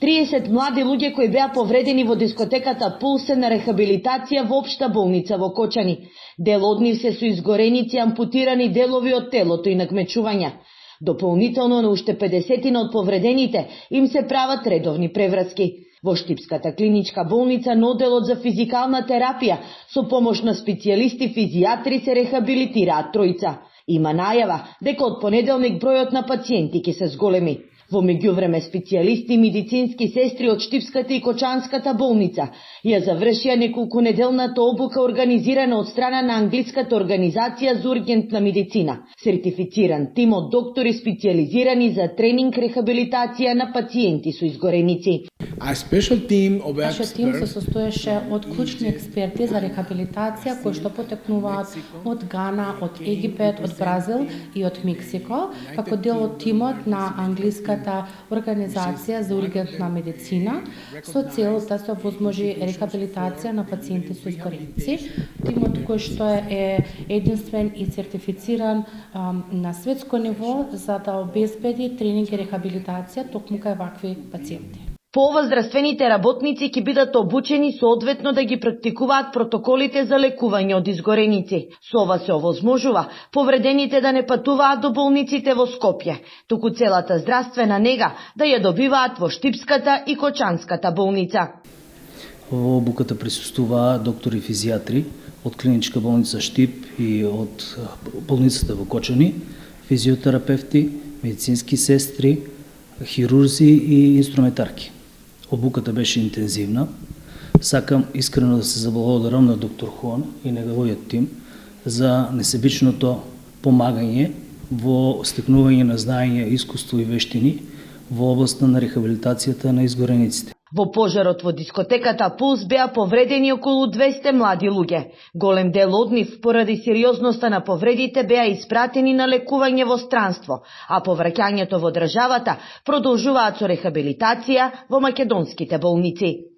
30 млади луѓе кои беа повредени во дискотеката Пулс се на рехабилитација во општа болница во Кочани. Дел од нив се со изгореници, ампутирани делови од телото и накмечувања. Дополнително на уште 50 од повредените им се прават редовни превраски. Во Штипската клиничка болница на оделот за физикална терапија со помош на специјалисти физијатри се рехабилитираат тројца. Има најава дека од понеделник бројот на пациенти ќе се зголеми. Во меѓувреме специјалисти и медицински сестри од Штипската и Кочанската болница ја завршија неколкунеделната обука организирана од страна на Англиската организација за ургентна медицина. Сертифициран тим од доктори специјализирани за тренинг рехабилитација на пациенти со изгореници. Нашиот тим се состоеше од клучни експерти за рехабилитација кои што потекнуваат од Гана, од Египет, од Бразил и од Мексико, како дел од тимот на Англиската организација за ургентна медицина со цел да се овозможи рехабилитација на пациенти со изгореници. Тимот кој што е единствен и сертифициран на светско ниво за да обезбеди тренинг и рехабилитација токму кај вакви пациенти. По ова здравствените работници ќе бидат обучени соодветно да ги практикуваат протоколите за лекување од изгореници. Со ова се овозможува повредените да не патуваат до болниците во Скопје, туку целата здравствена нега да ја добиваат во Штипската и Кочанската болница. Во обуката присуствуваат доктори физијатри од клиничка болница Штип и од болницата во Кочани, физиотерапевти, медицински сестри, хирурзи и инструментарки. Обуката беше интензивна. Сакам искрено да се заблагодарам на доктор Хуан и неговиот тим за несебичното помагање во стекнување на знаење, искуство и вештини во областа на рехабилитацијата на изгорениците. Во пожарот во дискотеката Пулс беа повредени околу 200 млади луѓе. Голем дел од нив, поради сериозноста на повредите, беа испратени на лекување во странство, а по враќањето во државата продолжуваат со рехабилитација во македонските болници.